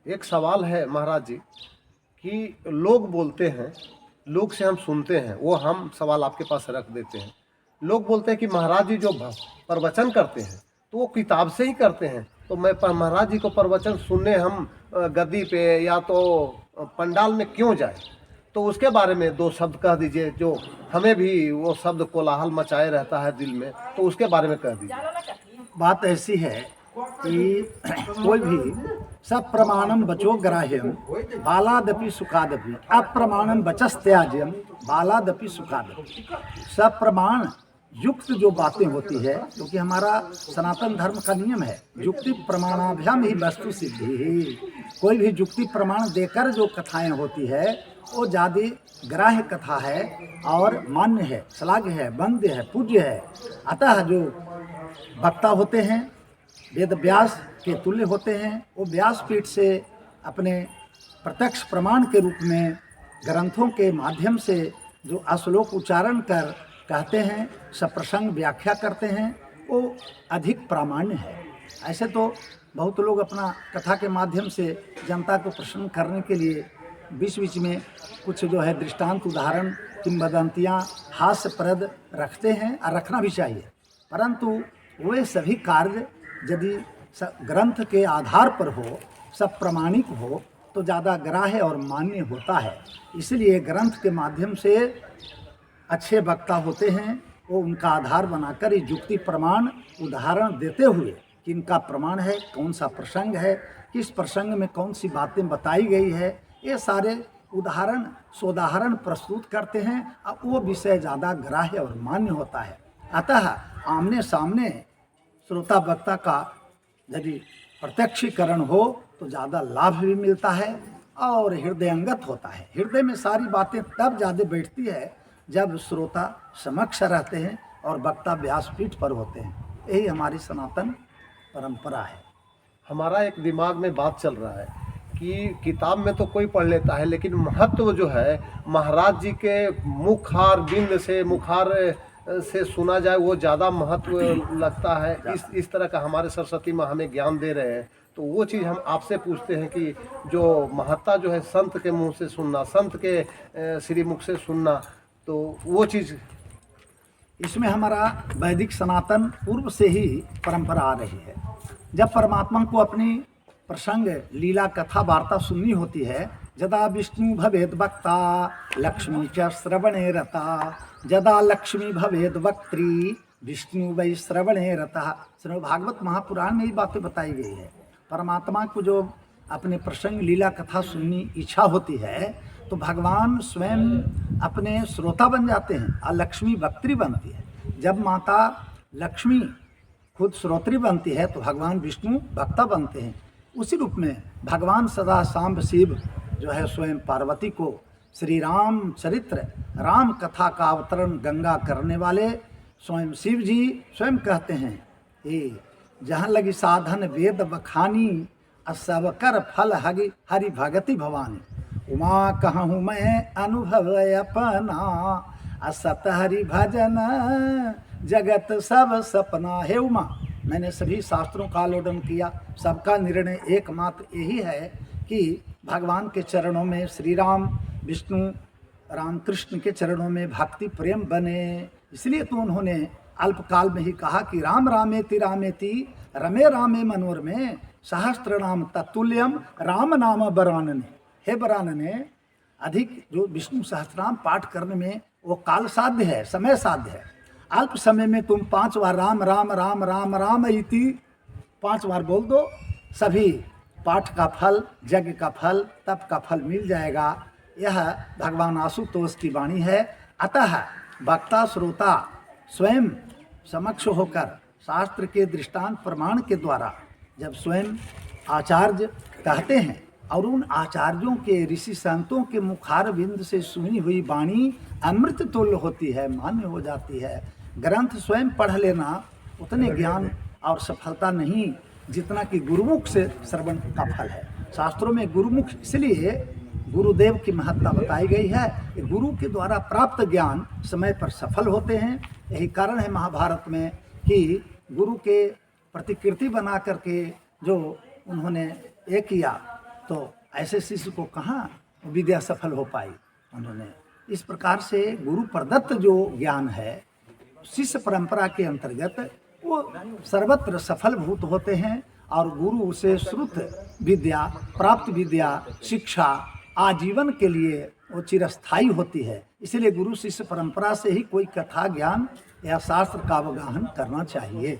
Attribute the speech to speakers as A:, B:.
A: एक सवाल है महाराज जी कि लोग बोलते हैं, लोग से हम सुनते हैं, वो हम सवाल आपके पास रख देते हैं। लोग बोलते हैं कि महाराज जी जो प्रवचन करते हैं तो वो किताब से ही करते हैं, तो मैं महाराज जी को प्रवचन सुनने हम गद्दी पे या तो पंडाल में क्यों जाए? तो उसके बारे में दो शब्द कह दीजिए, जो हमें भी वो शब्द कोलाहल मचाए रहता है दिल में, तो उसके बारे में कह दीजिए।
B: बात ऐसी है कि कोई भी सब प्रमाणम बचो ग्राह्यम बालादपि सुखादपि अप्रमाणम बचस त्याज्यम बालादपि सुखादपि। सब प्रमाण युक्त जो बातें होती है, क्योंकि हमारा सनातन धर्म का नियम है युक्ति प्रमाणाभ्याम ही वस्तु सिद्धि। कोई भी युक्ति प्रमाण देकर जो कथाएं होती है वो ज़्यादा ग्राह्य कथा है और मान्य है, श्लाघ्य है, वंद्य है, पूज्य है। अतः जो वक्ता होते हैं वेद व्यास के तुल्य होते हैं, वो व्यासपीठ से अपने प्रत्यक्ष प्रमाण के रूप में ग्रंथों के माध्यम से जो श्लोक उच्चारण कर कहते हैं, सप्रसंग व्याख्या करते हैं, वो अधिक प्रामाण्य है। ऐसे तो बहुत लोग अपना कथा के माध्यम से जनता को प्रसन्न करने के लिए बीच बीच में कुछ जो है दृष्टांत, उदाहरण, किंवदंतियाँ, हास्यप्रद रखते हैं और रखना भी चाहिए, परंतु वे सभी कार्य यदि ग्रंथ के आधार पर हो, सब प्रमाणिक हो, तो ज़्यादा ग्राह्य और मान्य होता है। इसलिए ग्रंथ के माध्यम से अच्छे वक्ता होते हैं, वो उनका आधार बनाकर युक्ति प्रमाण उदाहरण देते हुए कि इनका प्रमाण है, कौन सा प्रसंग है, किस प्रसंग में कौन सी बातें बताई गई है, ये सारे उदाहरण सोदाहरण प्रस्तुत करते हैं और वो विषय ज़्यादा ग्राह्य और मान्य होता है। अतः आमने सामने श्रोता वक्ता का यदि प्रत्यक्षीकरण हो तो ज़्यादा लाभ भी मिलता है और हृदयंगत होता है। हृदय में सारी बातें तब ज़्यादा बैठती है जब श्रोता समक्ष रहते हैं और वक्ता व्यासपीठ पर होते हैं। यही हमारी सनातन परंपरा है।
A: हमारा एक दिमाग में बात चल रहा है कि किताब में तो कोई पढ़ लेता है, लेकिन महत्व जो है महाराज जी के मुखार बिंद से, मुखार से सुना जाए, वो ज़्यादा महत्व लगता है। इस तरह का हमारे सरस्वती माँ हमें ज्ञान दे रहे हैं, तो वो चीज़ हम आपसे पूछते हैं कि जो महत्ता जो है संत के मुंह से सुनना, संत के श्री मुख से सुनना, तो वो चीज़
B: इसमें हमारा वैदिक सनातन पूर्व से ही परंपरा आ रही है। जब परमात्मा को अपनी प्रसंग लीला कथा वार्ता सुननी होती है, जदा विष्णु भवेद वक्ता लक्ष्मी च श्रवणे रता, जदा लक्ष्मी भवेद वक्त्री विष्णु वै श्रवणे रता। श्रीमद् भागवत महापुराण में ये बातें बताई गई है। परमात्मा को जो अपने प्रसंग लीला कथा सुननी इच्छा होती है तो भगवान स्वयं अपने श्रोता बन जाते हैं और लक्ष्मी वक्त्री बनती है। जब माता लक्ष्मी खुद श्रोत्री बनती है तो भगवान विष्णु वक्ता बनते हैं। उसी रूप में भगवान सदा सांब शिव जो है स्वयं पार्वती को श्री राम चरित्र राम कथा का अवतरण गंगा करने वाले स्वयं शिव जी स्वयं कहते हैं ये जहाँ लगी साधन वेद बखानी सब कर फल हरि भगति भवानी, उमा कहूँ मैं अनुभव अपना असत हरि भजन जगत सब सपना। हे उमा, मैंने सभी शास्त्रों का आलोडन किया, सबका निर्णय एकमात्र यही है कि भगवान के चरणों में, श्री राम विष्णु रामकृष्ण के चरणों में भक्ति प्रेम बने। इसलिए तो उन्होंने अल्पकाल में ही कहा कि राम रामेति रामेति रमे रामे मनोरमे सहस्त्र नाम तत्तुल्यम राम नाम बरानने। हे बरानने, अधिक जो विष्णु सहस्त्रनाम पाठ करने में वो काल साध्य है, समय साध्य है। अल्प समय में तुम 5 बार राम राम राम राम राम इति 5 बार बोल दो, सभी पाठ का फल, यज्ञ का फल, तप का फल मिल जाएगा। यह भगवान आशुतोष की वाणी है। अतः वक्ता श्रोता स्वयं समक्ष होकर शास्त्र के दृष्टांत प्रमाण के द्वारा जब स्वयं आचार्य कहते हैं और उन आचार्यों के ऋषि संतों के मुखार बिंद से सुनी हुई वाणी अमृत तुल्य होती है, मान्य हो जाती है। ग्रंथ स्वयं पढ़ लेना उतने ज्ञान और सफलता नहीं जितना कि गुरुमुख से श्रवण का फल है। शास्त्रों में गुरुमुख इसलिए गुरुदेव की महत्ता बताई गई है कि गुरु के द्वारा प्राप्त ज्ञान समय पर सफल होते हैं। यही कारण है महाभारत में कि गुरु के प्रतिकृति बना करके जो उन्होंने ये किया तो ऐसे शिष्य को कहाँ विद्या सफल हो पाई। उन्होंने इस प्रकार से गुरु प्रदत्त जो ज्ञान है शिष्य परंपरा के अंतर्गत वो सर्वत्र सफलभूत होते हैं और गुरु से श्रुत विद्या, प्राप्त विद्या, शिक्षा आजीवन के लिए वो चिरस्थायी होती है। इसलिए गुरु शिष्य परंपरा से ही कोई कथा ज्ञान या शास्त्र का अवगाहन करना चाहिए।